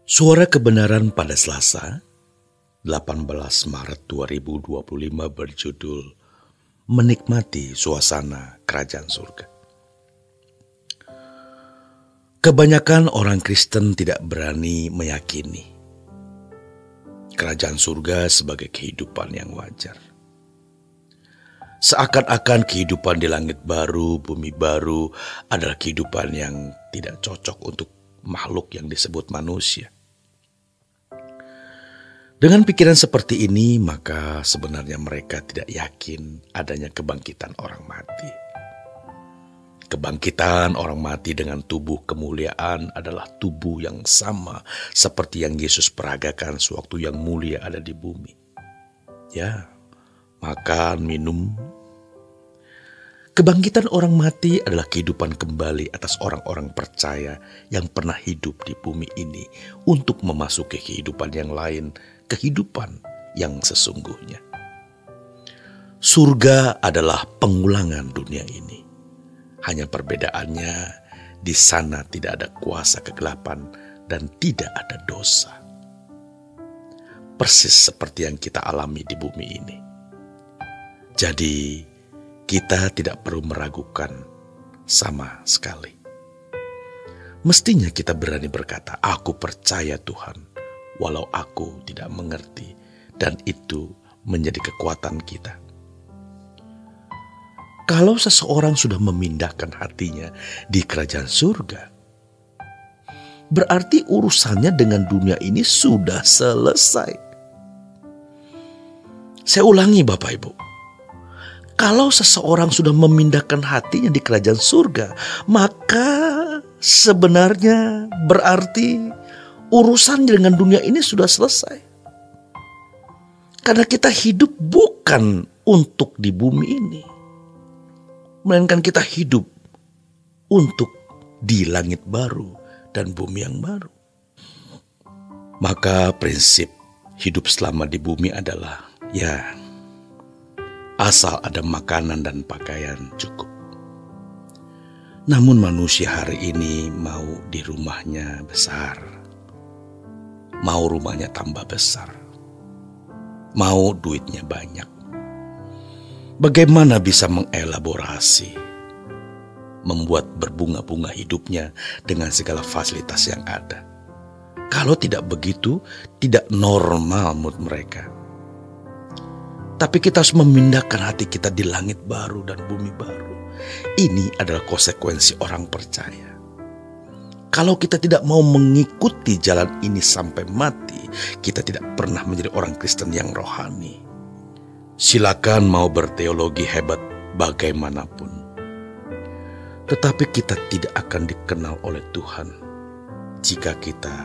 Suara Kebenaran pada Selasa, 18 Maret 2025 berjudul Menikmati Suasana Kerajaan Surga. Kebanyakan orang Kristen tidak berani meyakini Kerajaan Surga sebagai kehidupan yang wajar. Seakan-akan kehidupan di langit baru, bumi baru adalah kehidupan yang tidak cocok untuk makhluk yang disebut manusia. Dengan pikiran seperti ini, maka sebenarnya mereka tidak yakin adanya kebangkitan orang mati. Kebangkitan orang mati dengan tubuh kemuliaan adalah tubuh yang sama seperti yang Yesus peragakan sewaktu yang mulia ada di bumi. Ya, makan, minum. Kebangkitan orang mati adalah kehidupan kembali atas orang-orang percaya yang pernah hidup di bumi ini untuk memasuki kehidupan yang lain, kehidupan yang sesungguhnya. Surga adalah pengulangan dunia ini. Hanya perbedaannya, di sana tidak ada kuasa kegelapan dan tidak ada dosa. Persis seperti yang kita alami di bumi ini. Jadi, kita tidak perlu meragukan sama sekali. Mestinya kita berani berkata, "Aku percaya Tuhan, walau aku tidak mengerti," dan itu menjadi kekuatan kita. Kalau seseorang sudah memindahkan hatinya di kerajaan surga, berarti urusannya dengan dunia ini sudah selesai. Saya ulangi Bapak Ibu. Kalau seseorang sudah memindahkan hatinya di kerajaan surga, maka sebenarnya berarti urusan dengan dunia ini sudah selesai. Karena kita hidup bukan untuk di bumi ini, melainkan kita hidup untuk di langit baru dan bumi yang baru. Maka prinsip hidup selama di bumi adalah asal ada makanan dan pakaian cukup. Namun manusia hari ini mau di rumahnya besar, mau rumahnya tambah besar, mau duitnya banyak. Bagaimana bisa mengelaborasi, membuat berbunga-bunga hidupnya dengan segala fasilitas yang ada? Kalau tidak begitu, tidak normal menurut mereka. Tapi kita harus memindahkan hati kita di langit baru dan bumi baru. Ini adalah konsekuensi orang percaya. Kalau kita tidak mau mengikuti jalan ini sampai mati, kita tidak pernah menjadi orang Kristen yang rohani. Silakan mau berteologi hebat bagaimanapun, tetapi kita tidak akan dikenal oleh Tuhan jika kita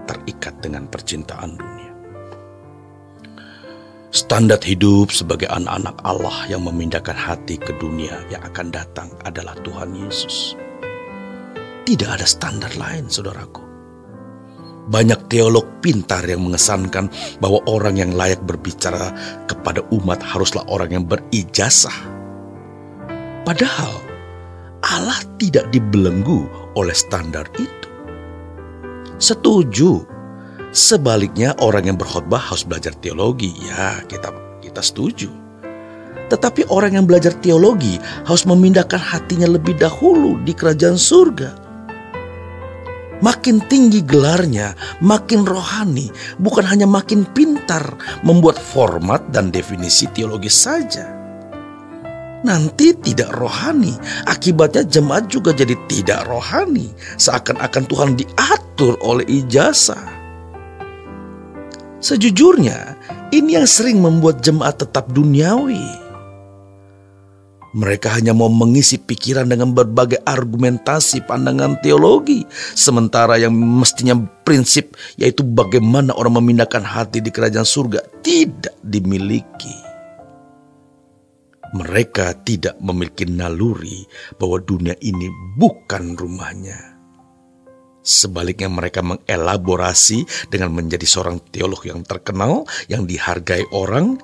terikat dengan percintaan dunia. Standar hidup sebagai anak-anak Allah yang memindahkan hati ke dunia yang akan datang adalah Tuhan Yesus. Tidak ada standar lain, saudaraku. Banyak teolog pintar yang mengesankan bahwa orang yang layak berbicara kepada umat haruslah orang yang berijazah. Padahal Allah tidak dibelenggu oleh standar itu. Setuju. Sebaliknya orang yang berkhotbah harus belajar teologi. Ya, kita setuju. Tetapi orang yang belajar teologi harus memindahkan hatinya lebih dahulu di kerajaan surga. Makin tinggi gelarnya, makin rohani, bukan hanya makin pintar membuat format dan definisi teologi saja. Nanti tidak rohani, akibatnya jemaat juga jadi tidak rohani, seakan-akan Tuhan diatur oleh ijazah. Sejujurnya, ini yang sering membuat jemaat tetap duniawi. Mereka hanya mau mengisi pikiran dengan berbagai argumentasi pandangan teologi, sementara yang mestinya prinsip, yaitu bagaimana orang memindahkan hati di kerajaan surga, tidak dimiliki. Mereka tidak memiliki naluri bahwa dunia ini bukan rumahnya. Sebaliknya mereka mengelaborasi dengan menjadi seorang teolog yang terkenal, yang dihargai orang,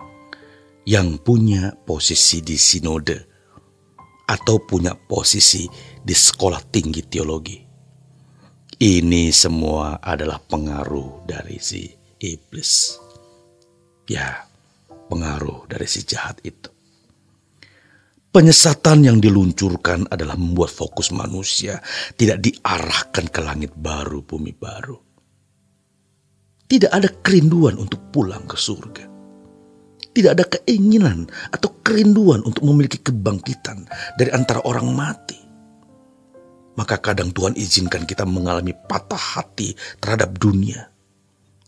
yang punya posisi di sinode atau punya posisi di sekolah tinggi teologi. Ini semua adalah pengaruh dari si iblis. Ya, pengaruh dari si jahat itu. Penyesatan yang diluncurkan adalah membuat fokus manusia tidak diarahkan ke langit baru, bumi baru. Tidak ada kerinduan untuk pulang ke surga. Tidak ada keinginan atau kerinduan untuk memiliki kebangkitan dari antara orang mati. Maka kadang Tuhan izinkan kita mengalami patah hati terhadap dunia.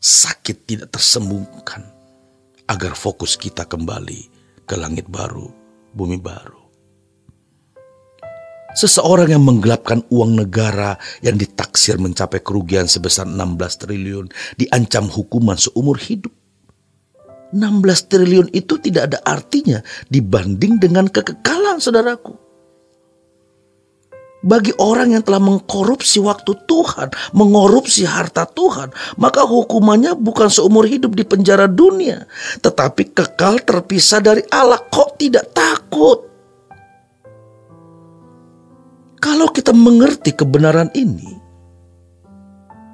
Sakit tidak tersembuhkan agar fokus kita kembali ke langit baru, bumi baru. Seseorang yang menggelapkan uang negara yang ditaksir mencapai kerugian sebesar 16 triliun diancam hukuman seumur hidup. 16 triliun itu tidak ada artinya dibanding dengan kekekalan, saudaraku. Bagi orang yang telah mengkorupsi waktu Tuhan, mengorupsi harta Tuhan, maka hukumannya bukan seumur hidup di penjara dunia, tetapi kekal terpisah dari Allah. Kok tidak takut? Kalau kita mengerti kebenaran ini,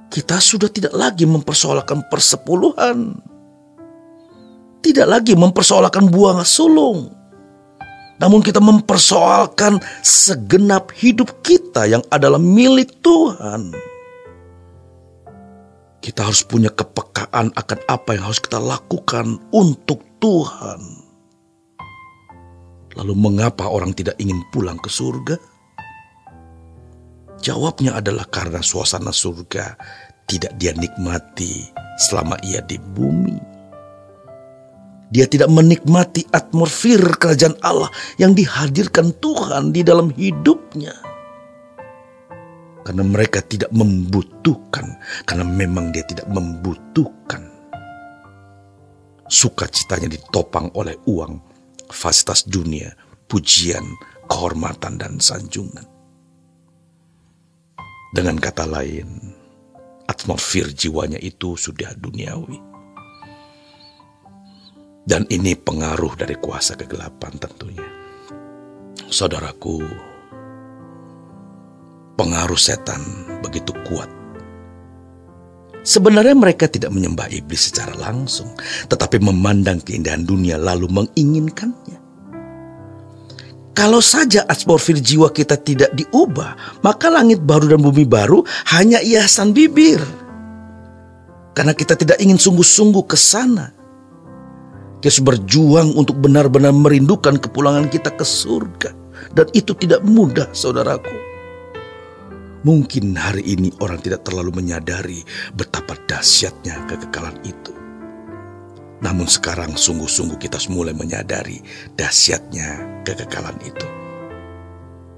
kita sudah tidak lagi mempersoalkan persepuluhan, tidak lagi mempersoalkan buang sulung. Namun kita mempersoalkan segenap hidup kita yang adalah milik Tuhan. Kita harus punya kepekaan akan apa yang harus kita lakukan untuk Tuhan. Lalu mengapa orang tidak ingin pulang ke surga? Jawabnya adalah karena suasana surga tidak dia nikmati selama ia di bumi. Dia tidak menikmati atmosfer kerajaan Allah yang dihadirkan Tuhan di dalam hidupnya. Karena mereka tidak membutuhkan, karena memang dia tidak membutuhkan. Sukacitanya ditopang oleh uang, fasilitas dunia, pujian, kehormatan, dan sanjungan. Dengan kata lain, atmosfer jiwanya itu sudah duniawi. Dan ini pengaruh dari kuasa kegelapan tentunya. Saudaraku, pengaruh setan begitu kuat. Sebenarnya mereka tidak menyembah iblis secara langsung, tetapi memandang keindahan dunia lalu menginginkannya. Kalau saja atmosfer jiwa kita tidak diubah, maka langit baru dan bumi baru hanya hiasan bibir. Karena kita tidak ingin sungguh-sungguh ke sana. Kita berjuang untuk benar-benar merindukan kepulangan kita ke surga. Dan itu tidak mudah, saudaraku. Mungkin hari ini orang tidak terlalu menyadari betapa dahsyatnya kekekalan itu. Namun sekarang sungguh-sungguh kita mulai menyadari dahsyatnya kekekalan itu.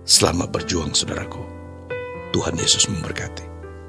Selamat berjuang, saudaraku. Tuhan Yesus memberkati.